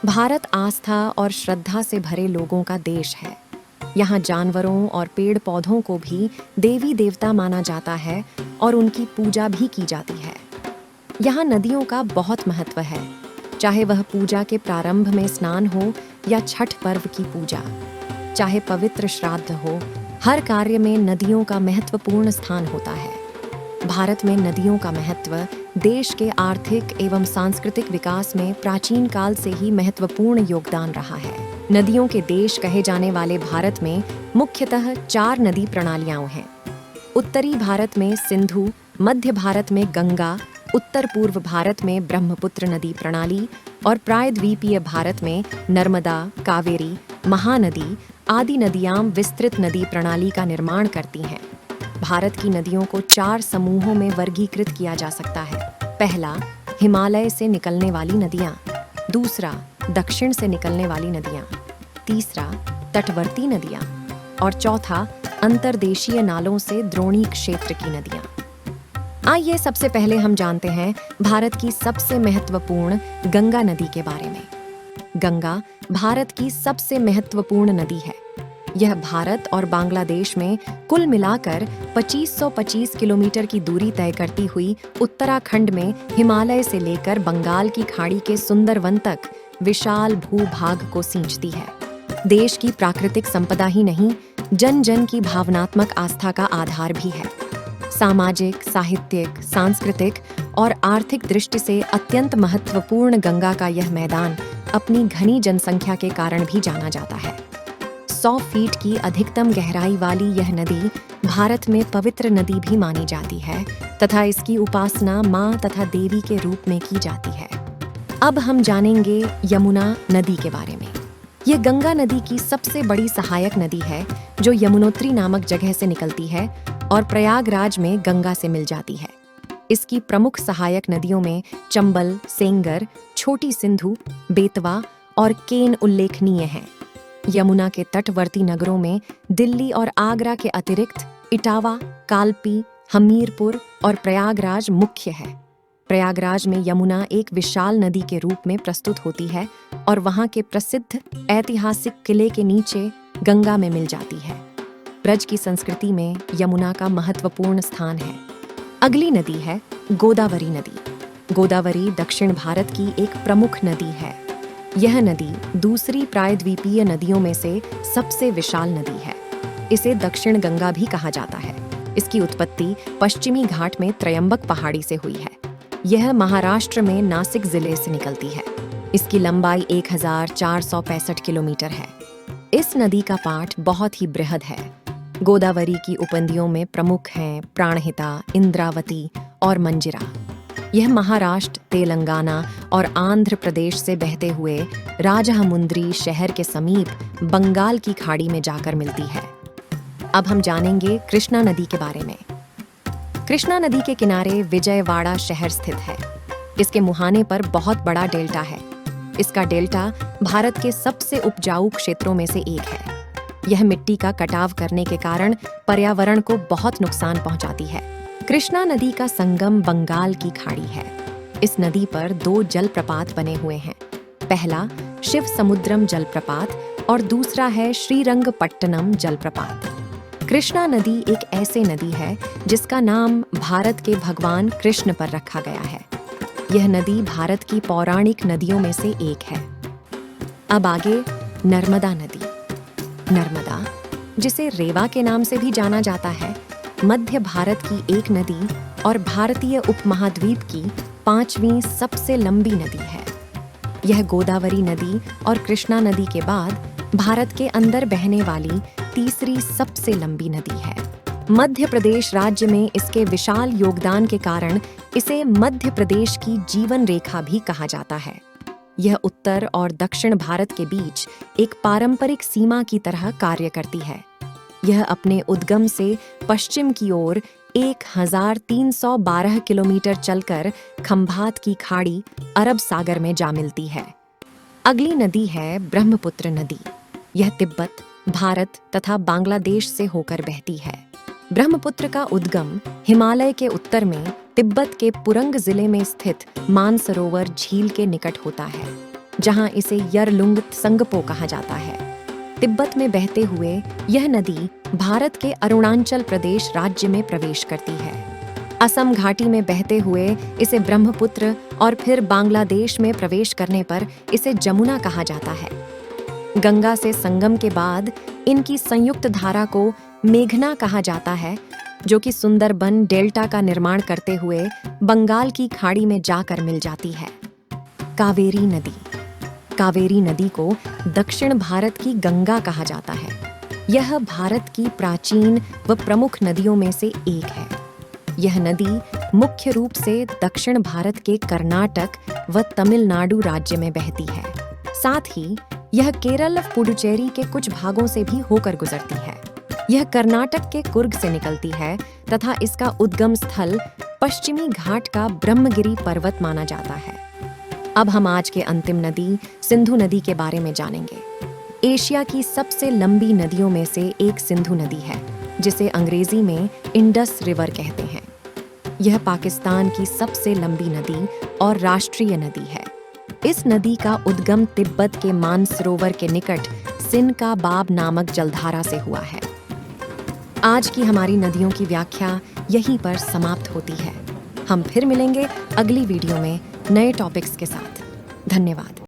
भारत आस्था और श्रद्धा से भरे लोगों का देश है। यहाँ जानवरों और पेड़ पौधों को भी देवी देवता माना जाता है और उनकी पूजा भी की जाती है। यहाँ नदियों का बहुत महत्व है, चाहे वह पूजा के प्रारंभ में स्नान हो या छठ पर्व की पूजा, चाहे पवित्र श्राद्ध हो, हर कार्य में नदियों का महत्वपूर्ण स्थान होता है। भारत में नदियों का महत्व देश के आर्थिक एवं सांस्कृतिक विकास में प्राचीन काल से ही महत्वपूर्ण योगदान रहा है। नदियों के देश कहे जाने वाले भारत में मुख्यतः 4 नदी प्रणालियां हैं। उत्तरी भारत में सिंधु, मध्य भारत में गंगा, उत्तर पूर्व भारत में ब्रह्मपुत्र नदी प्रणाली और प्रायद्वीपीय भारत में नर्मदा, कावेरी, महानदी आदि नदियां विस्तृत नदी प्रणाली का निर्माण करती हैं। भारत की नदियों को 4 समूहों में वर्गीकृत किया जा सकता है। पहला, हिमालय से निकलने वाली नदियाँ। दूसरा, दक्षिण से निकलने वाली नदियाँ। तीसरा, तटवर्ती नदियाँ। और चौथा, अंतर्देशीय नालों से द्रोणी क्षेत्र की नदियाँ। आइए सबसे पहले हम जानते हैं भारत की सबसे महत्वपूर्ण गंगा नदी के बारे में। गंगा भारत की सबसे महत्वपूर्ण नदी है। यह भारत और बांग्लादेश में कुल मिलाकर 2525 किलोमीटर की दूरी तय करती हुई उत्तराखंड में हिमालय से लेकर बंगाल की खाड़ी के सुंदरवन तक विशाल भूभाग को सींचती है। देश की प्राकृतिक संपदा ही नहीं, जन जन की भावनात्मक आस्था का आधार भी है। सामाजिक, साहित्यिक, सांस्कृतिक और आर्थिक दृष्टि से अत्यंत महत्वपूर्ण गंगा का यह मैदान अपनी घनी जनसंख्या के कारण भी जाना जाता है। 100 फीट की अधिकतम गहराई वाली यह नदी भारत में पवित्र नदी भी मानी जाती है तथा इसकी उपासना माँ तथा देवी के रूप में की जाती है। अब हम जानेंगे यमुना नदी के बारे में। यह गंगा नदी की सबसे बड़ी सहायक नदी है जो यमुनोत्री नामक जगह से निकलती है और प्रयागराज में गंगा से मिल जाती है। इसकी प्रमुख सहायक नदियों में चंबल, सेंगर, छोटी सिंधु, बेतवा और केन उल्लेखनीय हैं। यमुना के तटवर्ती नगरों में दिल्ली और आगरा के अतिरिक्त इटावा, कालपी, हमीरपुर और प्रयागराज मुख्य है। प्रयागराज में यमुना एक विशाल नदी के रूप में प्रस्तुत होती है और वहां के प्रसिद्ध ऐतिहासिक किले के नीचे गंगा में मिल जाती है। ब्रज की संस्कृति में यमुना का महत्वपूर्ण स्थान है। अगली नदी है गोदावरी नदी। गोदावरी दक्षिण भारत की एक प्रमुख नदी है। यह नदी दूसरी प्रायद्वीपीय नदियों में से सबसे विशाल नदी है। इसे दक्षिण गंगा भी कहा जाता है। इसकी उत्पत्ति पश्चिमी घाट में त्रयंबक पहाड़ी से हुई है। यह महाराष्ट्र में नासिक जिले से निकलती है। इसकी लंबाई 1465 किलोमीटर है। इस नदी का पाठ बहुत ही बृहद है। गोदावरी की उपनदियों में प्रमुख हैं प्राणहिता, इंद्रावती और मंजिरा। यह महाराष्ट्र, तेलंगाना और आंध्र प्रदेश से बहते हुए राजहमुंद्री शहर के समीप बंगाल की खाड़ी में जाकर मिलती है। अब हम जानेंगे कृष्णा नदी के बारे में। कृष्णा नदी के किनारे विजयवाड़ा शहर स्थित है। इसके मुहाने पर बहुत बड़ा डेल्टा है। इसका डेल्टा भारत के सबसे उपजाऊ क्षेत्रों में से एक है। यह मिट्टी का कटाव करने के कारण पर्यावरण को बहुत नुकसान पहुंचाती है। कृष्णा नदी का संगम बंगाल की खाड़ी है। इस नदी पर 2 जलप्रपात बने हुए हैं। पहला शिव समुद्रम जलप्रपात और दूसरा है श्रीरंगपट्टनम जलप्रपात। कृष्णा नदी एक ऐसे नदी है जिसका नाम भारत के भगवान कृष्ण पर रखा गया है। यह नदी भारत की पौराणिक नदियों में से एक है। अब आगे नर्मदा नदी। नर्मदा, जिसे रेवा के नाम से भी जाना जाता है, मध्य भारत की एक नदी और भारतीय उपमहाद्वीप की 5वीं सबसे लंबी नदी है। यह गोदावरी नदी और कृष्णा नदी के बाद भारत के अंदर बहने वाली तीसरी सबसे लंबी नदी है। मध्य प्रदेश राज्य में इसके विशाल योगदान के कारण इसे मध्य प्रदेश की जीवन रेखा भी कहा जाता है। यह उत्तर और दक्षिण भारत के बीच एक पारंपरिक सीमा की तरह कार्य करती है। यह अपने उद्गम से पश्चिम की ओर 1312 किलोमीटर चलकर खंभात की खाड़ी अरब सागर में जा मिलती है। अगली नदी है ब्रह्मपुत्र नदी। यह तिब्बत, भारत तथा बांग्लादेश से होकर बहती है। ब्रह्मपुत्र का उद्गम हिमालय के उत्तर में तिब्बत के पुरंग जिले में स्थित मानसरोवर झील के निकट होता है। जहां इसे यरलुंग त्संगपो कहा जाता है। तिब्बत में बहते हुए यह नदी भारत के अरुणाचल प्रदेश राज्य में प्रवेश करती है। असम घाटी में बहते हुए इसे ब्रह्मपुत्र और फिर बांग्लादेश में प्रवेश करने पर इसे जमुना कहा जाता है। गंगा से संगम के बाद इनकी संयुक्त धारा को मेघना कहा जाता है, जो कि सुंदरबन डेल्टा का निर्माण करते हुए बंगाल की खाड़ी में जाकर मिल जाती है। कावेरी नदी। कावेरी नदी को दक्षिण भारत की गंगा कहा जाता है। यह भारत की प्राचीन व प्रमुख नदियों में से एक है। यह नदी मुख्य रूप से दक्षिण भारत के कर्नाटक व तमिलनाडु राज्य में बहती है। साथ ही यह केरल पुडुचेरी के कुछ भागों से भी होकर गुजरती है। यह कर्नाटक के कुर्ग से निकलती है तथा इसका उद्गम स्थल पश्चिमी घाट का ब्रह्मगिरी पर्वत माना जाता है। अब हम आज के अंतिम नदी सिंधु नदी के बारे में जानेंगे। एशिया की सबसे लंबी नदियों में से एक सिंधु नदी है, जिसे अंग्रेजी में इंडस रिवर कहते हैं। यह पाकिस्तान की सबसे लंबी नदी और राष्ट्रीय नदी है। इस नदी का उद्गम तिब्बत के मानसरोवर के निकट सिन-का बाब नामक जलधारा से हुआ है। आज की हमारी नदियों की व्याख्या यहीं पर समाप्त होती है। हम फिर मिलेंगे अगली वीडियो में नए टॉपिक्स के साथ। धन्यवाद।